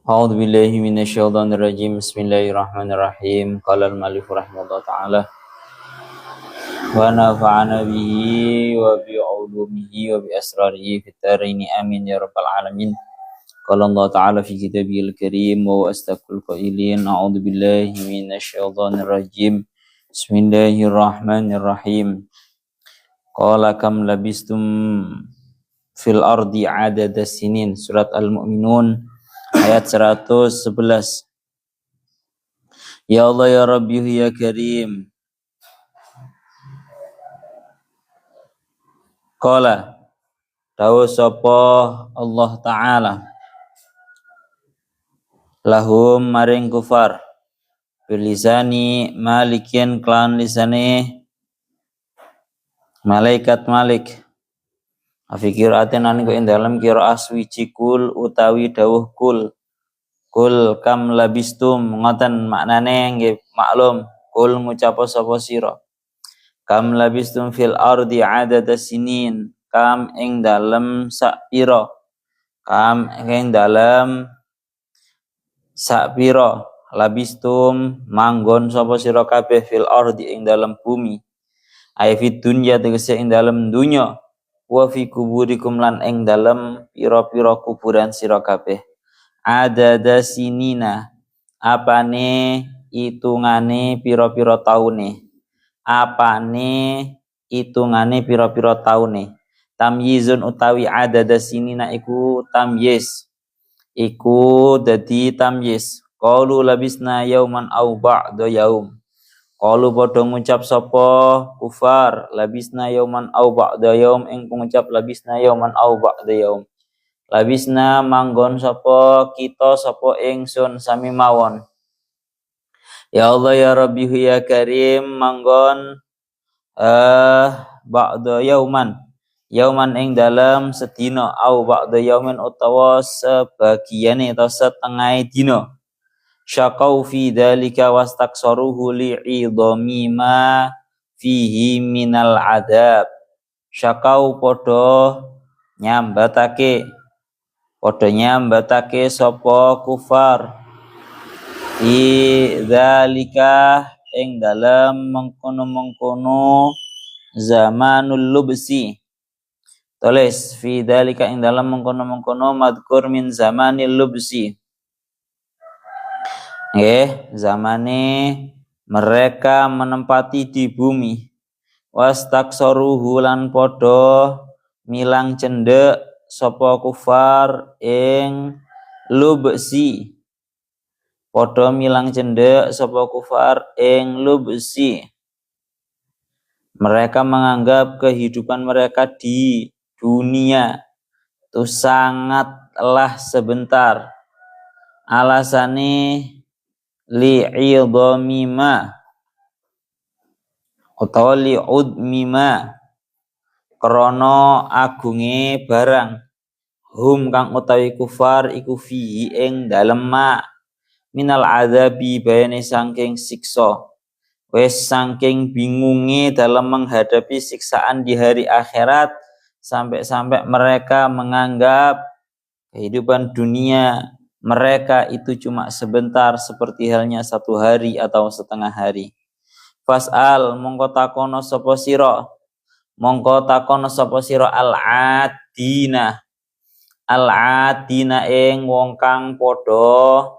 أعوذ بالله من الشيطان الرجيم بسم الله الرحمن الرحيم قال المؤلف رحمه الله تعالى ونفعنا به وبعلومه وبأسراره في الدارين آمين يا رب العالمين قال الله تعالى في كتابه الكريم وهو أصدق القائلين أعوذ بالله من الشيطان الرجيم بسم الله الرحمن الرحيم قال كم لبستم في الأرض عدد السنين surat Al-Mu'minun ayat 111. Ya Allah ya Rabbi ya Karim. Qala dawuh sapa Allah taala lahum maring kufar bilisani malikin klan lisane malaikat Malik afikiraten aniku ing dalem qiraah swiji kul utawi dawuh kul kam labistum ngoten maknane nggih maklum kul ngucapa sapa sira kam labistum fil ardi adada sinin kam ing dalem sak pira kam ing dalem sak pira labistum manggon sapa sira kabeh fil ardi ing dalem bumi ay fid dunya tegese ing dalem dunya wa fi kuburikum lan ing dalem pira-pira kuburan sira kabeh adada sinina apane hitungane pira-pira taune apane hitungane pira-pira taune tamyizun utawi adada sinina iku tamyiz iku dadi tamyiz qalu labisna yauman au ba'da yaum qalu padha ngucap sapa kufar labisna yauman au ba'da yaum ing pengucap labisna yauman au ba'da yaum labisna manggon sapa kita sapa ingsun sami mawon ya Allah ya Rabbi ya Karim manggon ba'da yauman ing dalam sedina au ba'da yaumin utawa sebagiane atau setengah dina syaqau fi dzalika wastaqsaruhu li'idhami ma fihi minal adab syaqau podo nyambatake sapa kufar fi dzalika ing dalam mengkono-mengkono zamanul lubsi tulis fi dzalika ing dalam mengkono-mengkono madkur min zamanil lubsi zamane mereka menempati di bumi wastaqsaruhu lan podo milang cendek sapa kufar ing lubsi podo milang cendek sapa kufar ing lubsi mereka menganggap kehidupan mereka di dunia itu sangatlah sebentar alasane li'idhamima utawa li'udmima krana agunge barang hum kang utawi kufar iku fihi ing dalem ma minal adzabi bayane saking siksa wis saking bingunge dalam menghadapi siksaan di hari akhirat sampai mereka menganggap kehidupan dunia mereka itu cuma sebentar seperti halnya satu hari atau setengah hari. Fas'al mongko takono sapa sira al-adina ing wong kang padha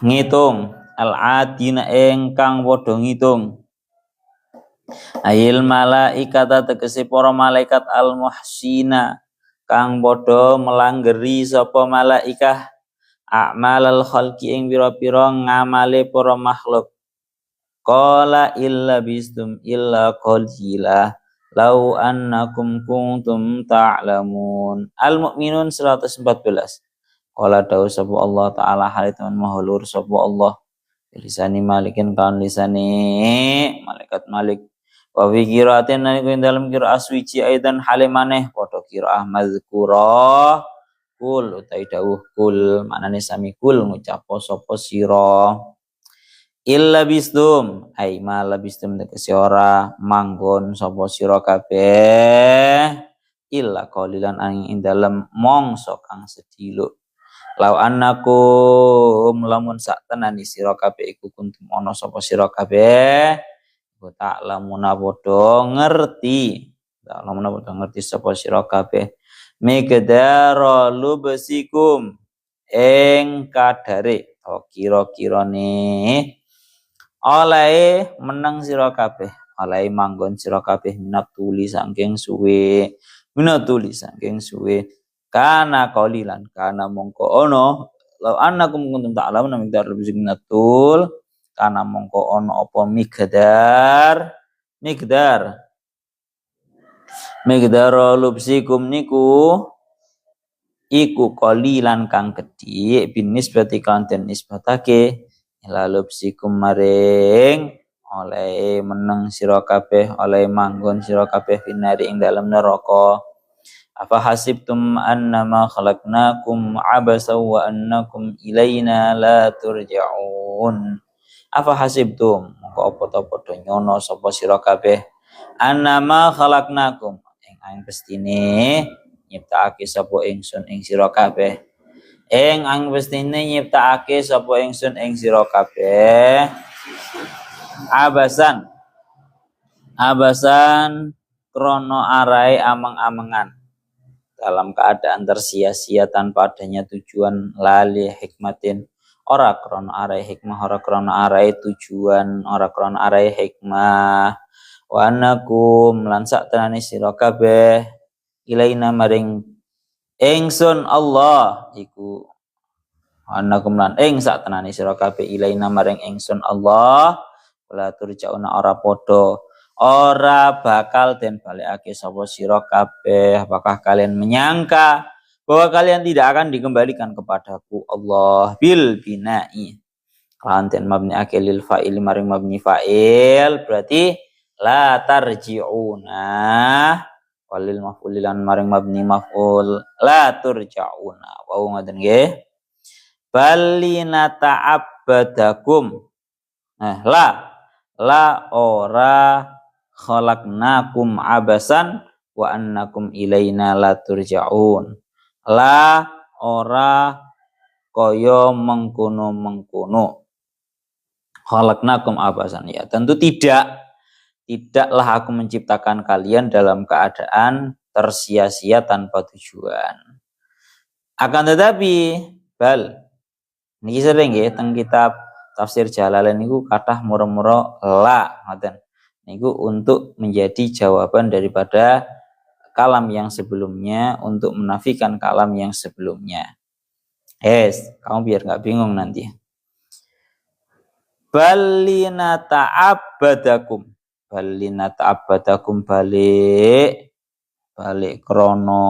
ngitung ayil malaikata tegese para malaikat al-muhsina kang padha melanggeri sapa malaikah a'malal khalqi ing pira-pira ngamale para makhluk qala illa bistum illa qalila lau annakum kuntum ta'lamun Al-Mu'minun 114 qala dawu sapa Allah taala halitan mahulur sapa Allah lisani malikin kan lisani malaikat Malik wa fi qiraatin naliku dalam qiraah suci aidan halimaneh padha qiraah mazkurah kul utai dawuh kul maknane sami kul ngucap sapa sira illa bistum ai ma labistum tegese ora manggon sapa sira kabeh illa qalilan ing dalem mongso kang sediluk Lau annakum lamun sak tenani sira kabeh iku kuntum ana sapa sira kabeh tak lamuna padha ngerti. Tak lamuna padha ngerti sapa sira kabeh miqdara lubsikum ing kadare kira-kirane oleh meneng sira kabeh, oleh manggon sira kabeh minat tuli saking suwe. Kana qalilan kana mongko ono law annakum kuntum ta'lamun miqdar lebih minatul kana mongko ono apa migdar lubsikum niku iku qalilan kang gedhi binis berarti kan den nisbatake ila lubsikum maring oleh meneng sira kabeh oleh manggon sira kabeh finari ing dalem neraka. Apa hasibtum annama khalaqnakum abasa wa annakum ilaina la turja'un. Apa hasibtum mongko apa ta padha nyono sapa sira kabeh annama khalaqnakum ing pestine nyiptakake sapa ingsun ing sira kabeh ing pestine nyiptakake sapa ingsun ing sira kabeh abasan krono arai ameng-amengan dalam keadaan tersia-sia tanpa adanya tujuan lali hikmatin ora krono arai hikmah ora krono arai tujuan ora krono arai hikmah wa annakum lan sak tenane sira kabeh ilaina maring ingsun Allah iku annakum lan ing sak tenane sira kabeh ilaina maring ingsun Allah wala turjauna ora padha ora bakal den balekake sapa sira kabeh. Apakah kalian menyangka bahwa kalian tidak akan dikembalikan kepadaku Allah bil binai kanten mabni akilil fa'il maring mabni fa'il berarti la tarji'una walil maf'ulilan maring mabni maf'ul la turja'una wa ngoten nggih balina ta'abbadakum la ora khalaqnakum abasan wa annakum ilaina la turja'un. La ora kaya mengkono. Khalaqnakum abasan ya. Tentu tidaklah aku menciptakan kalian dalam keadaan tersia-sia tanpa tujuan. Akan tetapi niki sering nggih teng kitab tafsir Jalalain niku kathah mura-mura la ngoten. Niku untuk menjadi jawaban daripada kalam yang sebelumnya untuk menafikan kalam yang sebelumnya. Kamu biar nggak bingung nanti. Balina ta'abbadakum balik krono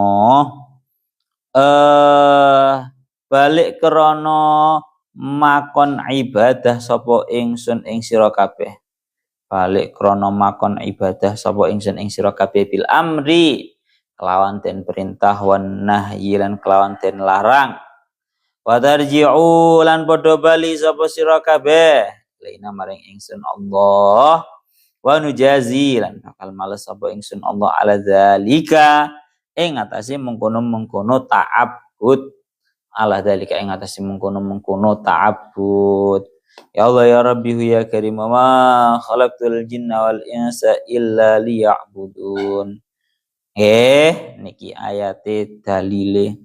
makon ibadah sapa ingsun ing sira kabeh. Balik krono makon ibadah sapa ingsun ing sira kabeh bil amri kelawan den perintah wan nahyi lan kelawan den larang wa tarji'u lan padha bali sapa sira kabeh laina maring ingsun Allah wa nujazi lan bakal males sapa ingsun Allah ala zalika ing atase mengkono ta'abbud ala zalika ing atase mengkono ta'abbud. Ya Allah ya Rabbi ya Karim ma khalaqtul jinna wal insa illa liya'budun. Niki ayate dalile.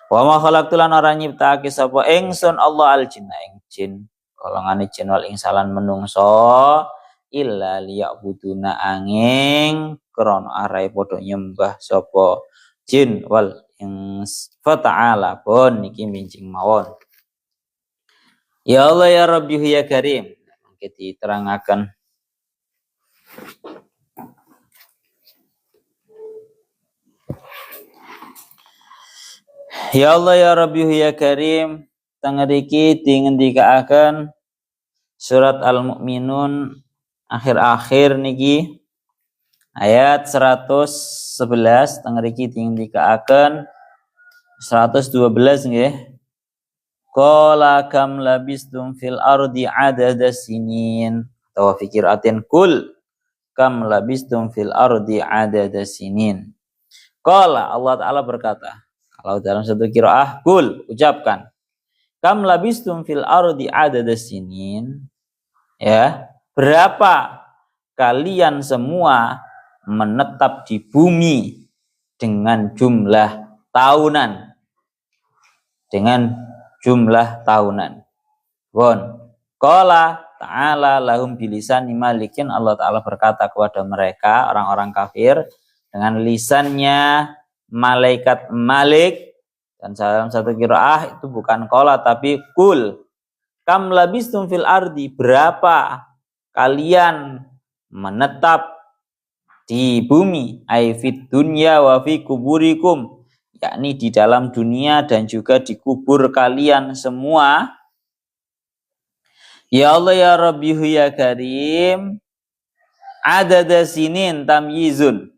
Wa ma khalaqtul lan ora nyiptake sapa ingsun Allah al jinna ing jin. Golongane jin wal insalan menungso illa liya'buduna angin krana arae padha nyembah sapa jin wal ins fa ta'ala pun niki mincing mawon. Ya Allah ya Rabbi ya Karim. Mangke diterangaken. Ya Allah ya Rabbi ya Karim. Tangriki dingendikaaken surat Al-Mu'minun akhir-akhir niki ayat 111 tangriki dingendikaaken 112 nggih. Qala kam labistum fil ardi adada sinin atau fikir atin kul kam labistum fil ardi adada sinin. Qala Allah Ta'ala berkata kalau dalam satu qiraah kul ucapkan Kam labistum fil ardi adada sinin. Ya, berapa kalian semua menetap di bumi dengan jumlah tahunan. Dengan jumlah tahunan. Bon. Qala ta'ala lahum bilisani malikin. Allah Ta'ala berkata kepada mereka, orang-orang kafir, dengan lisannya malaikat Malik. Dan dalam satu qiraah itu bukan qala tapi kul. Kam labistum fil ardi, berapa kalian menetap di bumi, ai fid dunya wa fi kuburikum, yakni di dalam dunia dan juga di kubur kalian semua. Ya Allah ya Rabbi ya Karim, adada sinin tamyizun,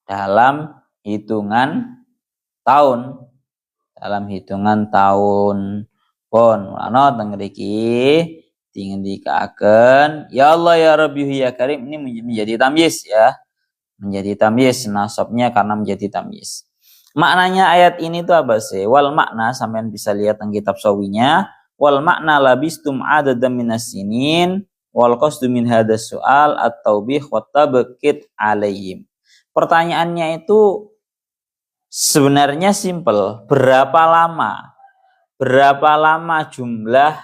dalam hitungan tahun, pon ana teng mriki dingendikaken ya Allah ya Rabbi ya Karim, ini menjadi tamyiz ya, menjadi tamyiz, nasabnya karena menjadi tamyiz. Maknanya ayat ini tuh apa sih? Wal makna, sampean bisa lihat teng kitab sawinya, wal makna labistum adada minas sinin wal qasdu min hadas soal at-taubih wa tabqit alaihim. Pertanyaannya itu sebenarnya simpel, berapa lama? Berapa lama jumlah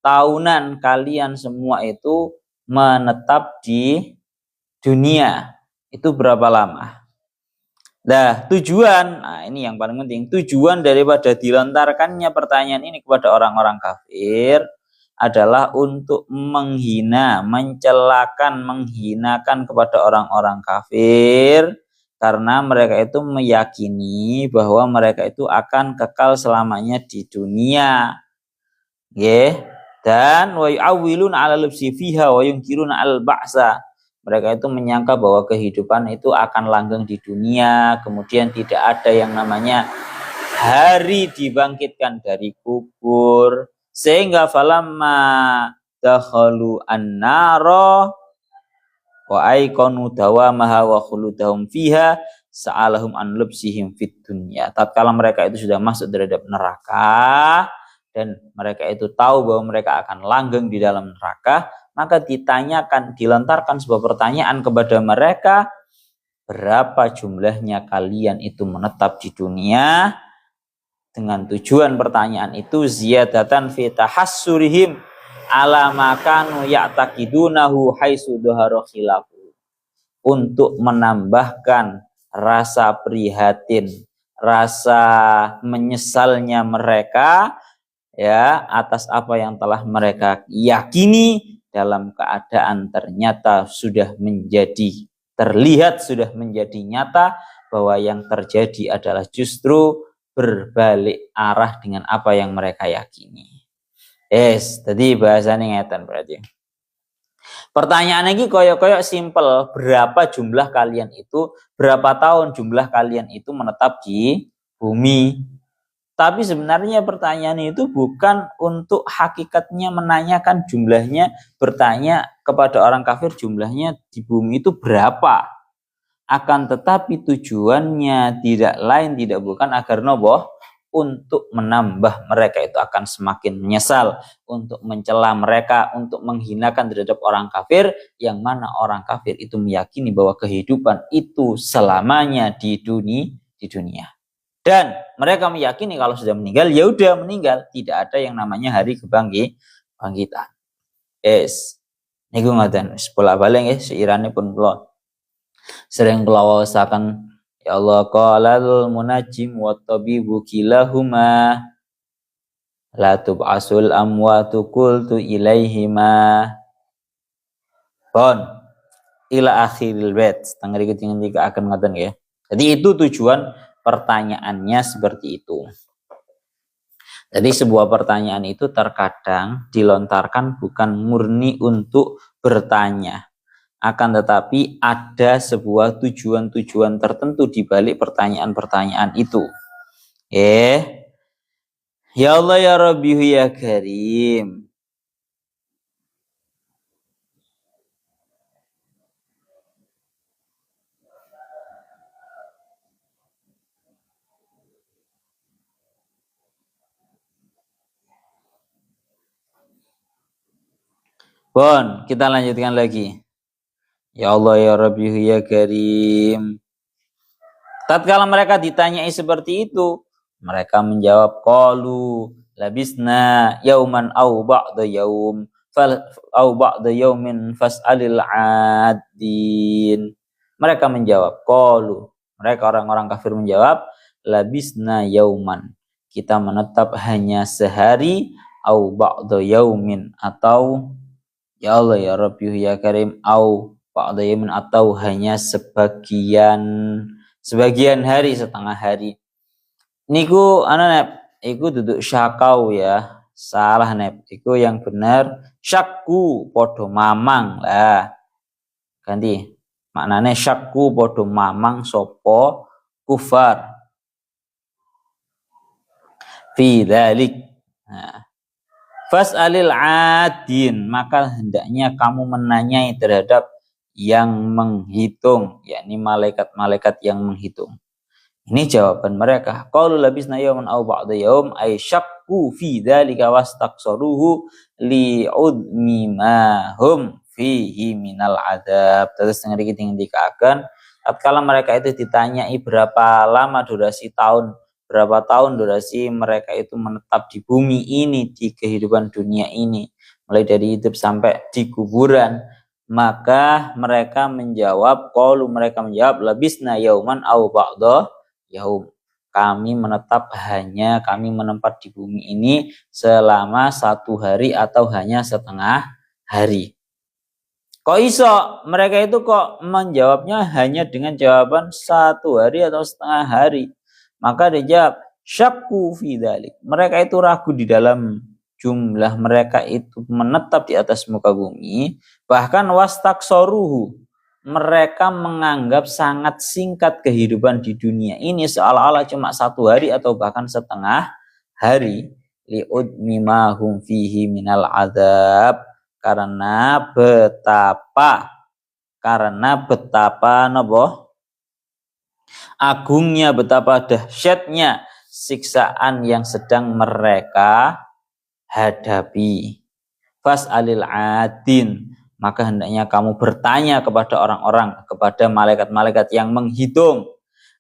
tahunan kalian semua itu menetap di dunia? Itu berapa lama? Nah, tujuan, nah ini yang paling penting, tujuan daripada dilontarkannya pertanyaan ini kepada orang-orang kafir adalah untuk menghina, mencelakan, menghinakan kepada orang-orang kafir, karena mereka itu meyakini bahwa mereka itu akan kekal selamanya di dunia. Dan wa yu'awwiluna 'ala lubsi fiha wa yunkiruna al-ba'sa. Mereka itu menyangka bahwa kehidupan itu akan langgeng di dunia, kemudian tidak ada yang namanya hari dibangkitkan dari kubur, sehingga falamma dakhalu an-nara wa aikonu dawamaha wa khuludahum fiha sa'alahum an lubsihim fid dunya. Tatkala mereka itu sudah masuk terhadap neraka dan mereka itu tahu bahwa mereka akan langgeng di dalam neraka, maka ditanyakan, dilontarkan sebuah pertanyaan kepada mereka, berapa jumlahnya kalian itu menetap di dunia? Dengan tujuan pertanyaan itu ziyadatan fi tahassurihim ala makanu ya'taqidunahu haitsu dhahara khilafu, untuk menambahkan rasa prihatin, rasa menyesalnya mereka ya atas apa yang telah mereka yakini dalam keadaan ternyata sudah menjadi terlihat, sudah menjadi nyata bahwa yang terjadi adalah justru berbalik arah dengan apa yang mereka yakini. Tadi bahasanya ngeten berarti. Pertanyaan ini koyok-koyok simple, berapa jumlah kalian itu, berapa tahun jumlah kalian itu menetap di bumi? Tapi sebenarnya pertanyaan itu bukan untuk hakikatnya menanyakan jumlahnya, bertanya kepada orang kafir jumlahnya di bumi itu berapa. Akan tetapi tujuannya tidak lain tidak bukan agar noboh, untuk menambah mereka itu akan semakin menyesal, untuk mencela mereka, untuk menghinakan terhadap orang kafir, yang mana orang kafir itu meyakini bahwa kehidupan itu selamanya di dunia. Dan mereka meyakini kalau sudah meninggal, ya udah meninggal, tidak ada yang namanya hari kebangkitan. Niku ngoten, bolak-balik nggih seirane pun kula sering kula waosaken, ya Allah qalal munajjim wa tabibu kilahuma la tub'asul amwatu qultu ilaihima. Pon ila akhiril bait, tanggal iki akan ngoten nggih. Jadi itu tujuan pertanyaannya seperti itu. Jadi sebuah pertanyaan itu terkadang dilontarkan bukan murni untuk bertanya, akan tetapi ada sebuah tujuan-tujuan tertentu di balik pertanyaan-pertanyaan itu. Ya Allah ya Rabbi ya Karim. Bon, kita lanjutkan lagi. Ya Allah ya Rabbi ya Karim. Tatkala mereka ditanyai seperti itu, mereka menjawab qalu labisna yauman au ba'da yaum au ba'da yaumin fas'alil 'adin. Mereka menjawab qalu, mereka orang-orang kafir menjawab labisna yauman. Kita menetap hanya sehari au ba'da yaumin atau ya Allah ya Rabbi ya Karim au ba'da yaumin atau hanya sebagian hari, setengah hari. Niku nep, iku duduk syakau ya. Salah nep, iku yang benar syakku podo mamang lah. Ganti. Maknanya syakku podo mamang sopo kufar. Fi dzalik. Nah. Fas'alil 'adin, maka hendaknya kamu menanyai terhadap yang menghitung, yakni malaikat-malaikat yang menghitung. Ini jawaban mereka. Qalu labisna yawman aw ba'da yawm ay syakku fi dzalika wastaqsaruhu li'udmi ma hum fihi minal adab. Terus dikatakan tatkala mereka itu ditanyai berapa lama berapa tahun durasi mereka itu menetap di bumi ini, di kehidupan dunia ini, mulai dari hidup sampai di kuburan, maka mereka menjawab labisna yauman aw ba'da yaum. Kami menempat di bumi ini selama 1 hari atau hanya setengah hari. Kok iso? Mereka itu kok menjawabnya hanya dengan jawaban 1 hari atau setengah hari. Maka dia jawab syakku fi dzalik. Mereka itu ragu di dalam jumlah mereka itu menetap di atas muka bumi, bahkan wastaqsaruhu. Mereka menganggap sangat singkat kehidupan di dunia ini, seolah-olah cuma 1 hari atau bahkan setengah hari. Li'udmi ma hum fihi minal adab, karena betapa napa agungnya, betapa dahsyatnya siksaan yang sedang mereka hadapi. Fas'alil 'adin, maka hendaknya kamu bertanya kepada orang-orang, kepada malaikat-malaikat yang menghitung.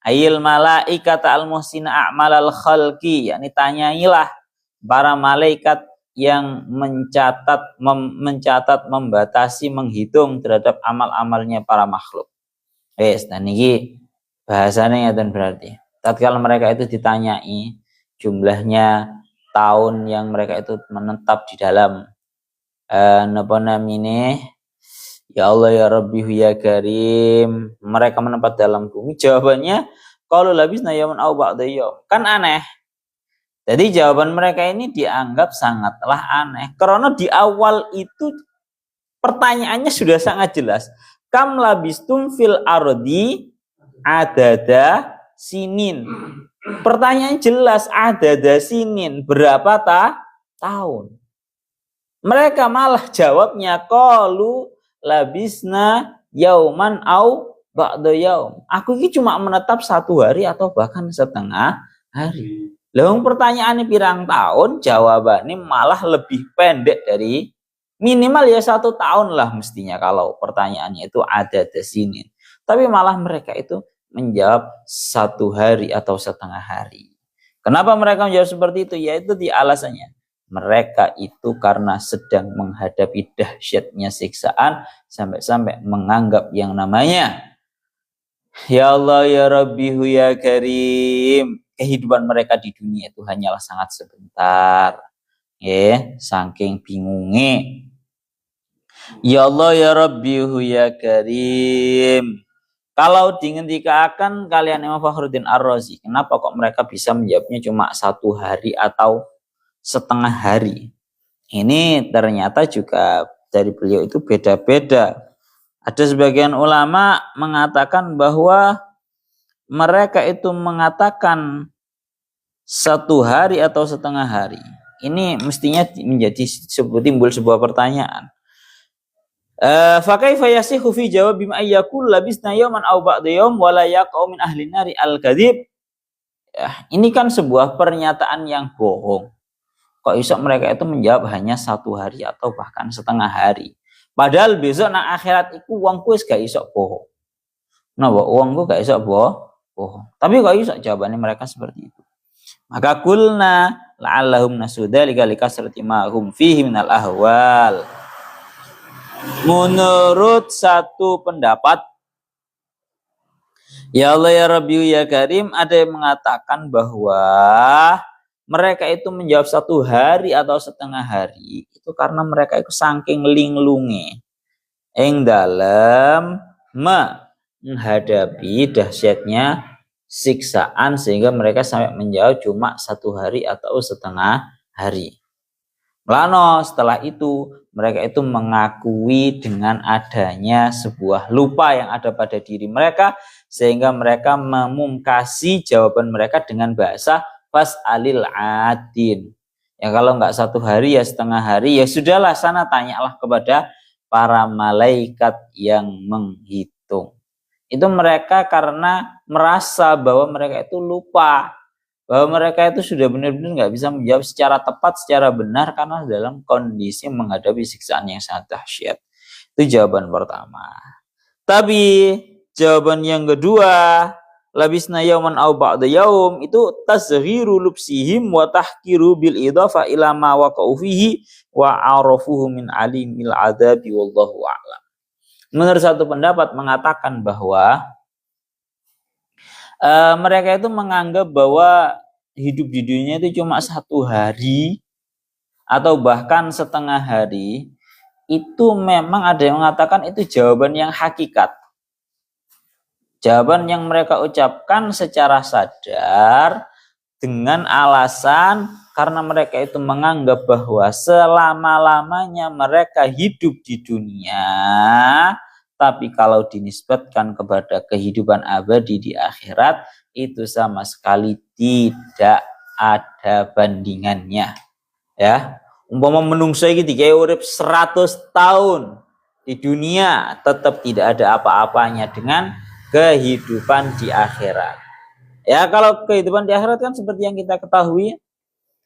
Ayil malaikata al-muhsina a'malal khalqi, yakni tanyailah para malaikat yang mencatat, membatasi, menghitung terhadap amal-amalnya para makhluk. Dan ini bahasanya dan berarti tatkala mereka itu ditanyai jumlahnya tahun yang mereka itu menetap di dalam ya Allah ya Rabbi ya Karim, mereka menetap dalam bumi, jawabannya qalu labisna yawman aw ba'da yawm. Kan aneh. Jadi jawaban mereka ini dianggap sangatlah aneh karena di awal itu pertanyaannya sudah sangat jelas. Kam labistum fil ardi adada sinin. Pertanyaan jelas, adada sinin, berapa tahun? Mereka malah jawabnya qalu labisna yauman au ba'da yaum. Aku ini cuma menetap 1 hari atau bahkan setengah hari. Lewung pertanyaannya pirang tahun, jawabannya malah lebih pendek dari minimal ya 1 tahun lah mestinya kalau pertanyaannya itu adada sinin. Tapi malah mereka itu menjawab 1 hari atau setengah hari. Kenapa mereka menjawab seperti itu? Yaitu di alasannya. Mereka itu karena sedang menghadapi dahsyatnya siksaan sampai-sampai menganggap yang namanya ya Allah ya Rabbi ya Karim, kehidupan mereka di dunia itu hanyalah sangat sebentar. Saking bingungnya. Ya Allah ya Rabbi ya Karim. Kalau dihentikan kalian Imam Fakhruddin Ar-Razi, kenapa kok mereka bisa menjawabnya cuma 1 hari atau setengah hari? Ini ternyata juga dari beliau itu beda-beda. Ada sebagian ulama mengatakan bahwa mereka itu mengatakan 1 hari atau setengah hari. Ini mestinya timbul sebuah pertanyaan. Fa kaifa yasihu fi jawab bima ayyakul labisna yawman aw ba'da yawm wa la yaqau min ahli nari al-kadzib. Ini kan sebuah pernyataan yang bohong. Kok iso mereka itu menjawab hanya 1 hari atau bahkan setengah hari? Padahal besok nang akhirat iku wongku wis gak iso bohong. Napa wongku gak iso bohong. Tapi kok iso jawabannya mereka seperti itu. Maka kulna la'allahum nasudzalika likasrati ma hum fihi minal ahwal. Menurut satu pendapat, ya Allah ya Rabbi ya Karim, ada yang mengatakan bahwa mereka itu menjawab 1 hari atau setengah hari itu karena mereka itu saking linglunge ing dalam menghadapi dahsyatnya siksaan sehingga mereka sampai menjawab cuma 1 hari atau setengah hari. Melano setelah itu mereka itu mengakui dengan adanya sebuah lupa yang ada pada diri mereka sehingga mereka memungkasi jawaban mereka dengan bahasa fas'alil adin. Ya kalau nggak 1 hari ya setengah hari ya sudahlah, sana tanyalah kepada para malaikat yang menghitung. Itu mereka karena merasa bahwa mereka itu lupa, bahwa mereka itu sudah benar-benar nggak bisa menjawab secara tepat, secara benar karena dalam kondisi menghadapi siksaan yang sangat dahsyat. Itu jawaban pertama. Tapi jawaban yang kedua, labisna yauman aw ba'da yaum, itu tazghiru lubsihim wa tahkiru bil idafa ila ma waqa'u fihi wa arafuhu min alimil adabi wallahu a'lam. Menurut satu pendapat mengatakan bahwa mereka itu menganggap bahwa hidup di dunia itu cuma 1 hari atau bahkan setengah hari. Itu memang ada yang mengatakan itu jawaban yang hakikat. Jawaban yang mereka ucapkan secara sadar dengan alasan karena mereka itu menganggap bahwa selama-lamanya mereka hidup di dunia, tapi kalau dinisbatkan kepada kehidupan abadi di akhirat itu sama sekali tidak ada bandingannya. Ya, umpama menungso iki dikae urip 100 tahun di dunia tetap tidak ada apa-apanya dengan kehidupan di akhirat. Ya, kalau kehidupan di akhirat kan seperti yang kita ketahui,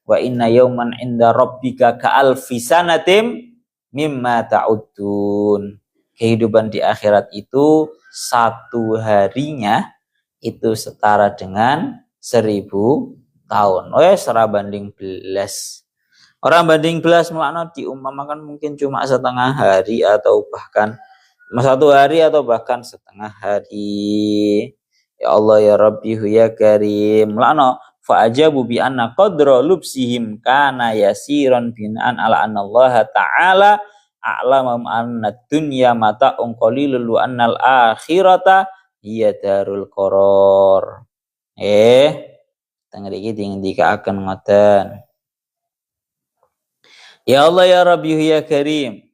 wa inna yauman inda rabbika ka'alfi sanatim mimma ta'udun. Kehidupan di akhirat itu 1 harinya itu setara dengan 1000 tahun. Ora banding belas. Orang banding belas melakno diumpamakan mungkin cuma setengah hari atau bahkan 1 hari atau bahkan setengah hari. Ya Allah ya Rabbi ya Karim. Melakno fa'ajabu bi anna qadra lubsihim kana yasiran bina'an ala anna Allah ta'ala a'lamam anna dunya mata'un qalilul wa annal akhirata hiya darul qaror. Tengah iki dikaaken ngoten. Ya Allah ya Rabbi ya Karim.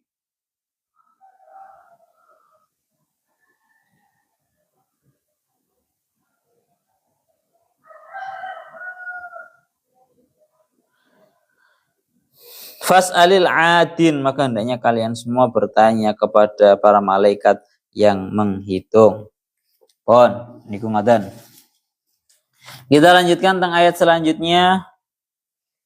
Fas'alil adin, maka hendaknya kalian semua bertanya kepada para malaikat yang menghitung. Pon, niku ngaten. Kita lanjutkan tentang ayat selanjutnya.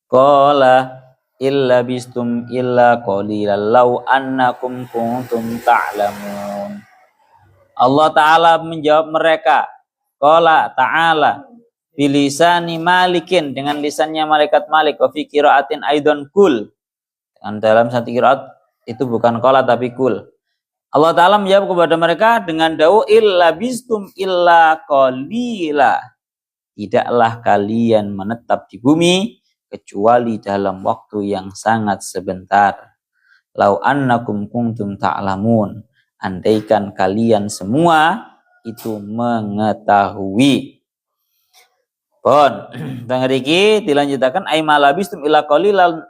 Qala illa bistum illa qalilan law annakum kuntum ta'lamun. Allah Ta'ala menjawab mereka. Qala Ta'ala bilisani malikin, dengan lisannya malaikat Malik, wa fi qiraatin aidan kul. Dan dalam satu qiraat itu bukan qala tapi kul. Allah Ta'ala menjawab kepada mereka dengan dawuh illa bistum illa qalila. Tidaklah kalian menetap di bumi kecuali dalam waktu yang sangat sebentar. Lau annakum kuntum ta'lamun. Andaikan kalian semua itu mengetahui. Pon, tengah iki dilanjutakan ay malabistum illa qalilan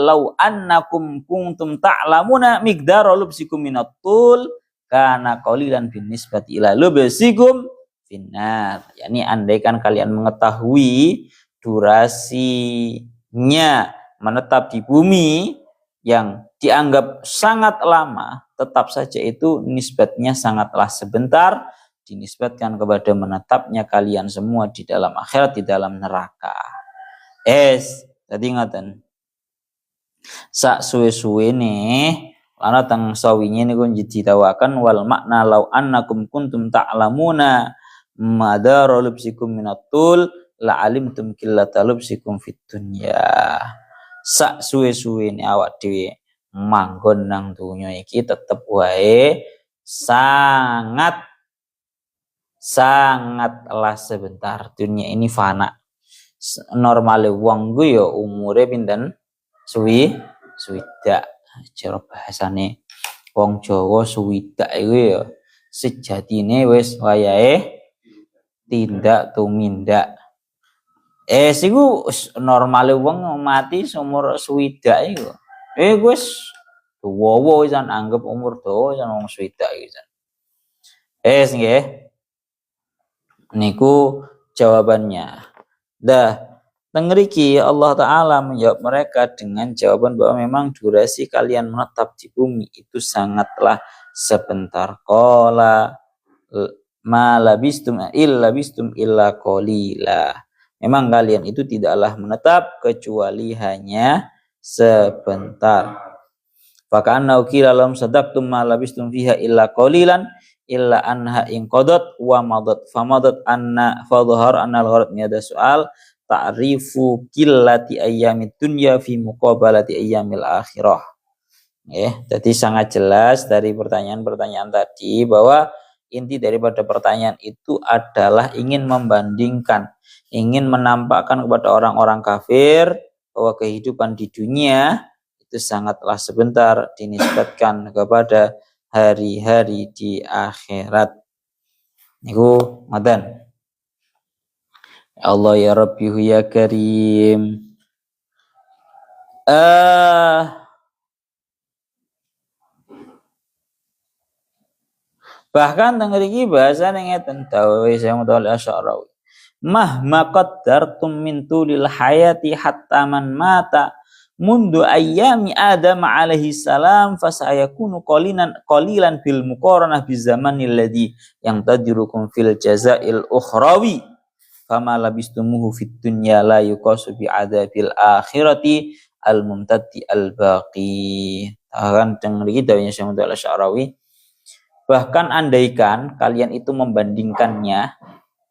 lau annakum kuntum ta'lamuna miqdara lubsikum minatul kana qalilan bin nisbati ila lubsikum finnar. Yani andaikan kalian mengetahui durasinya menetap di bumi yang dianggap sangat lama, tetap saja itu nisbatnya sangatlah sebentar dinisbatkan kepada menetapnya kalian semua di dalam akhirat, di dalam neraka. Tadi ngaten. Sak suwe-suwe nih Ana teng sawinge niku ditawakan wal makna law annakum kuntum ta'lamuna madara lubsikum minatul la alimtum qillata lubsikum fit dunya. Sak suwe-suwene awak dhewe manggon nang donya iki tetep wae sangatlah sebentar. Dunia ini fana. Normale wong ku ya umure pinten? Swidak. Cara bahasane wong Jawa swidak iku ya sejatine wis wayahe tindak tumindak. Siku normale wong mati umur swidak iku. Wis tuwa wisan anggap umur dawa wisan wong swidak wisan. Nggih. Niku jawabannya. Teng mriki Allah Ta'ala menjawab mereka dengan jawaban bahwa memang durasi kalian menetap di bumi itu sangatlah sebentar. Qala ma labistum illa qalila. Memang kalian itu tidaklah menetap kecuali hanya sebentar. Faka'anna qila lahum sadaqtum ma labistum fiha illa qalilan illa anha in qadat wa madat famadat anna fadhhar anna al-gharad niyada soal ta'rifu qillati ayyamid dunya fi muqabalati ayyamil akhirah. Jadi sangat jelas dari pertanyaan-pertanyaan tadi bahwa inti daripada pertanyaan itu adalah ingin membandingkan, ingin menampakkan kepada orang-orang kafir bahwa kehidupan di dunia itu sangatlah sebentar dinisbatkan kepada hari-hari di akhirat. Niku ngoten. Ya Allah ya Rabbi ya Karim. Bahkan teng mriki bahasane ngeten dawuh Syekh Mutawalli Asy'arawi. Mahma qaddartum min tulil hayati hatta man mata mundu ayyami Adam alaihi salam fasayakunu qalilan bil muqaranah bi zamanil ladzi yang tadirukum fil jazail ukhrawi fama labistumuhu fid dunya la yuqasu bi adabil akhirati al mumtadi al baqi. Kan teng mriki dawuhnya Syekh Mutawalli Asy'arawi, bahkan andaikan kalian itu membandingkannya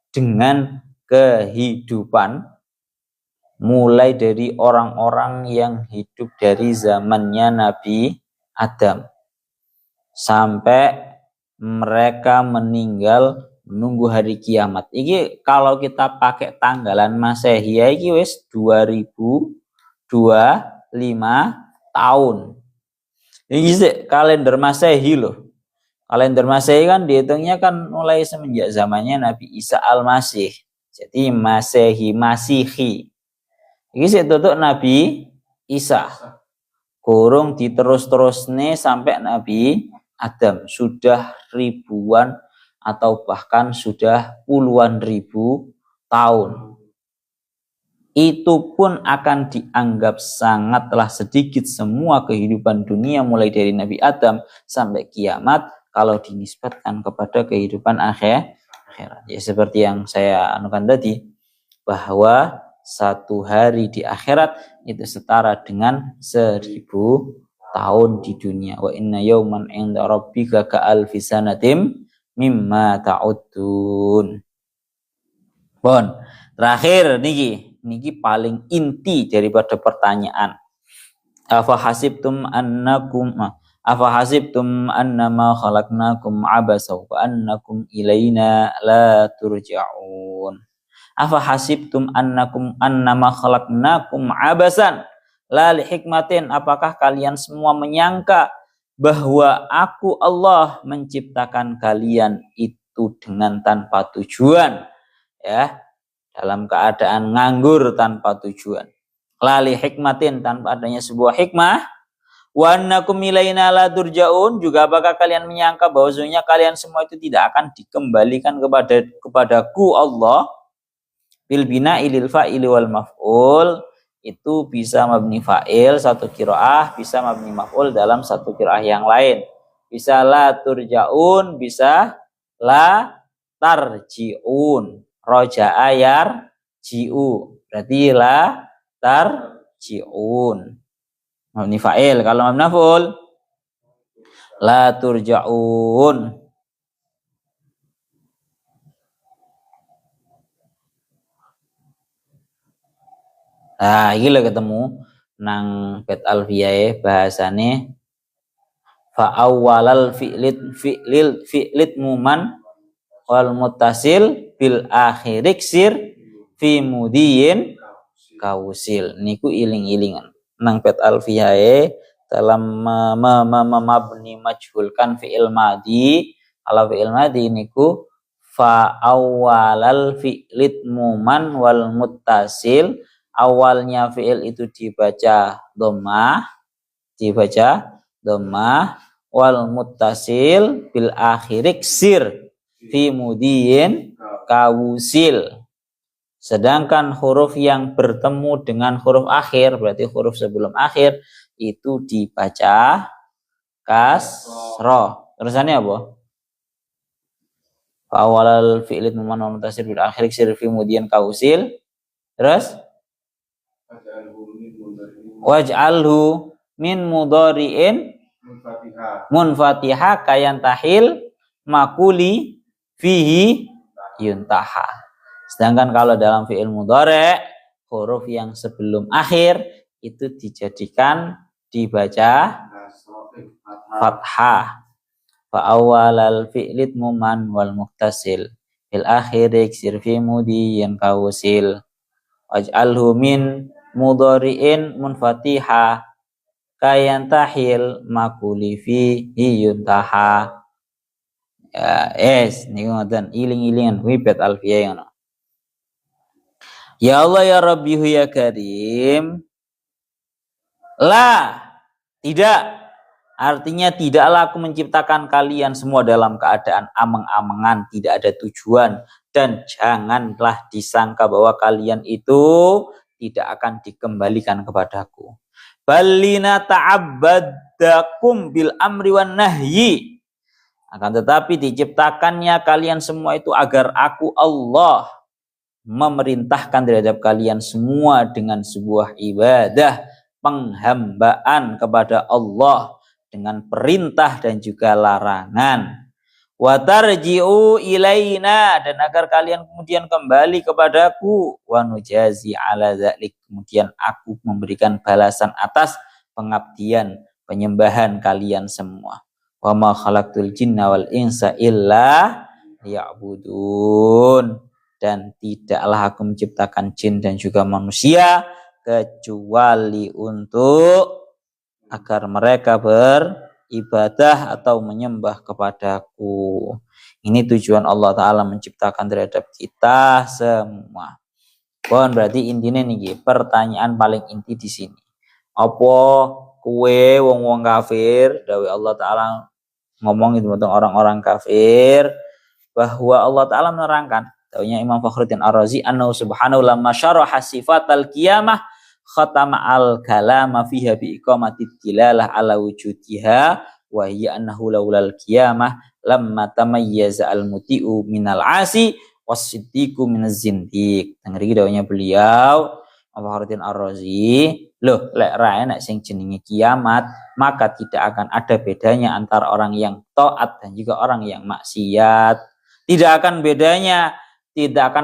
dengan kehidupan mulai dari orang-orang yang hidup dari zamannya Nabi Adam sampai mereka meninggal menunggu hari kiamat. Iki kalau kita pakai tanggalan Masehi iki wis 2025 tahun. Iki sih kalender Masehi loh. Kalender Masehi kan dihitungnya kan mulai semenjak zamannya Nabi Isa Al-Masih. Jadi Masihi. Iki sih tutuk Nabi Isa. Kurung diterus-terusne sampai Nabi Adam. Sudah ribuan atau bahkan sudah puluhan ribu tahun. Itu pun akan dianggap sangatlah sedikit semua kehidupan dunia mulai dari Nabi Adam sampai kiamat kalau dinisbatkan kepada kehidupan akhirat. Ya seperti yang saya anukan tadi, bahwa satu hari di akhirat itu setara dengan 1000 tahun di dunia. Wa inna yawman 'inda rabbika ka'alfi sanatim mimma ta'udun. Bon, terakhir niki paling inti daripada pertanyaan. Afa hasibtum annama khalaqnakum abasa wa annakum ilaina la turja'un. Afa hasibtum annama khalaqnakum abasan la li hikmatin, apakah kalian semua menyangka bahwa aku Allah menciptakan kalian itu dengan tanpa tujuan, ya, dalam keadaan nganggur tanpa tujuan. La li hikmatin, tanpa adanya sebuah hikmah. Wa annakum ilaina la turja'un, juga apakah kalian menyangka bahwasanya kalian semua itu tidak akan dikembalikan kepadaku Allah. Bil bina'i lil fa'ili wal maf'ul, itu bisa mabni fa'il satu qiraah, bisa mabni maf'ul dalam satu qiraah yang lain. Bisa la turja'un, bisa la tarji'un. Roja'a yarji'u, berarti la tarji'un. Mabni fa'il. Kalau mabni maf'ul la turja'un. Nah, iki lho ketemu nang bet alfiyae bahasane fa awwalal fi'lit muman wal muttasil bil akhirik sir fi mudiyin kausil. Niku iling-ilingan nang bet alfiyae dalam mabni majhulkan fi'il madhi ala fi'il madhi niku fa awwalal fi'lit muman wal muttasil, awalnya fi'il itu dibaca dhammah wal muttasil bil akhirik sir fi mudiyin kausil. Sedangkan huruf yang bertemu dengan huruf akhir, berarti huruf sebelum akhir, itu dibaca kasroh. Terusannya apa? Awalal fi'lit muman wal muttasil bil akhirik sir fi mudiyin kausil. Terus waj'alhu min mudhari'in munfatiha kayan tahil makuli fihi yuntaha. Sedangkan kalau dalam fi'il mudhari' huruf yang sebelum akhir itu dibaca fathah. Fa awwalal fi'lit muman wal muttasil bil akhir iksir fi mudiyin kausil waj'alhu min mudhari'in munfatiha kayan tahil makuli fihi yuntaha. Ya, niku ngoten iling-ilingan wibet alfiyah ngono. Ya Allah ya Rabbihu ya Karim. La, tidak. Artinya tidaklah aku menciptakan kalian semua dalam keadaan ameng-amengan, tidak ada tujuan, dan janganlah disangka bahwa kalian itu tidak akan dikembalikan kepadaku. Balina ta'abbadakum bil amri wan nahyi. Akan tetapi diciptakannya kalian semua itu agar aku Allah memerintahkan terhadap kalian semua dengan sebuah ibadah, penghambaan kepada Allah dengan perintah dan juga larangan. Wa tarji'u ilaina, dan agar kalian kemudian kembali kepadaku, wa nujazi ala dzalik, kemudian aku memberikan balasan atas pengabdian penyembahan kalian semua. Wa ma khalaqtul jinna wal insa illa liya'budun, dan tidaklah aku menciptakan jin dan juga manusia kecuali untuk agar mereka beribadah atau menyembah kepadaku. Ini tujuan Allah Ta'ala menciptakan terhadap kita semua. Berarti intinya nih, pertanyaan paling inti di sini. Apa kue wong-wong kafir, dawuh Allah Ta'ala ngomong itu tentang orang-orang kafir, bahwa Allah Ta'ala menerangkan, dawuhnya Imam Fakhruddin Ar-Razi, annahu subhanahu lamma syaraha sifatal qiyamah khatama al-kalama fiha bi iqamati dilalah ala wujudiha wa hiya annahu laulal qiyamah lamma tamayyaza al-muti'u minal 'asi was-siddiqu minaz zindiq. Dengar dawuhnya beliau Fakhruddin Ar-Razi, loh lek ra enak sing jenenge kiamat, maka tidak akan ada bedanya antara orang yang taat dan juga orang yang maksiat. Tidak akan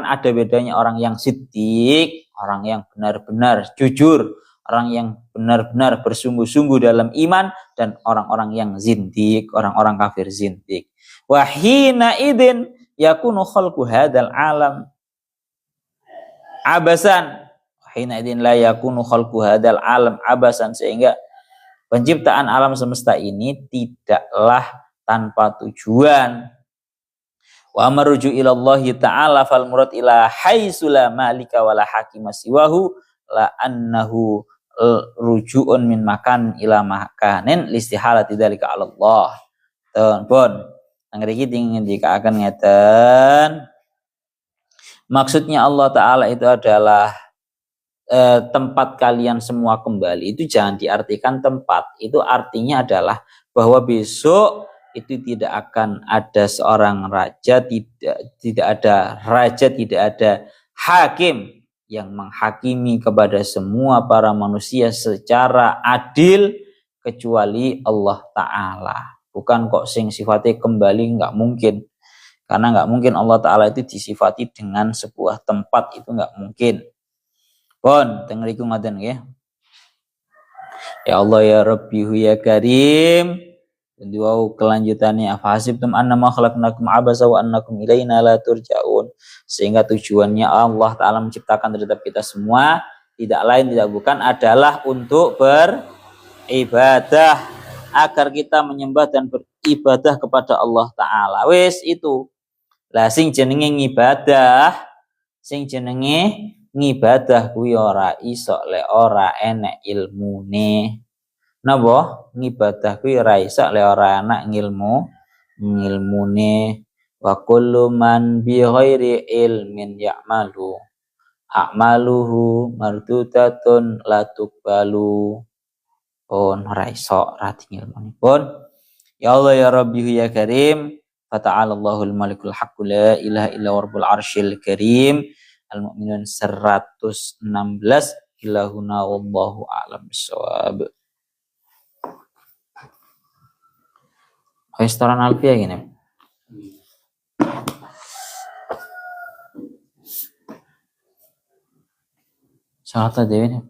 ada bedanya orang yang siddiq, orang yang benar-benar jujur, orang yang benar-benar bersungguh-sungguh dalam iman, dan orang-orang yang zindiq, orang-orang kafir zindiq. Wa hina idzin yakunu khalqu hadzal alam abasan. Hina idzin la yakunu khalqu hadzal alam abasan, sehingga penciptaan alam semesta ini tidaklah tanpa tujuan. Wa amaruju ilallahi ta'ala fal murad ila haitsu la malika wala hakima siwahu la annahu rujuun min makan ila makanin listihalati dzalika 'ala Allah. Pun ngriki ngendikaken ngeten, maksudnya Allah Ta'ala itu adalah tempat kalian semua kembali. Itu jangan diartikan tempat, itu artinya adalah bahwa besok itu tidak akan ada seorang raja, tidak ada raja, tidak ada hakim yang menghakimi kepada semua para manusia secara adil kecuali Allah Ta'ala. bukan kok sing sifatnya kembali, nggak mungkin. Karena nggak mungkin Allah Ta'ala itu disifati dengan sebuah tempat, itu nggak mungkin. Pun, tengeriku ngaten ya. Ya Allah ya Rabbi ya Karim. Dan wow, kelanjutannya afahasibtum annama khalaqnakum abasa wa annakum ilaina la turja'un. Sehingga tujuannya Allah Ta'ala menciptakan terhadap kita semua tidak lain tidak bukan adalah untuk beribadah, agar kita menyembah dan beribadah kepada Allah Ta'ala. Wes itu. Lah sing jenenge ngibadah kuwi ora iso lek ora enek ilmune. Napa? Ngibadah kuwi ora iso lek ora enek ngilmune. Wa kullu man bi ghairi ilmin ya'malu a'maluhu mardudatun la tuqbalu. Pun ora iso ora ngilmune. Pun ya Allah ya Rabbi ya Karim. Fata'ala Allahul Malikul Haqqu la ilaha illa rabbul arsyil karim. Al-Mu'minun 116 ilahuna wallahu a'lam bissawab. Restoran Alfia gini. Salat dewe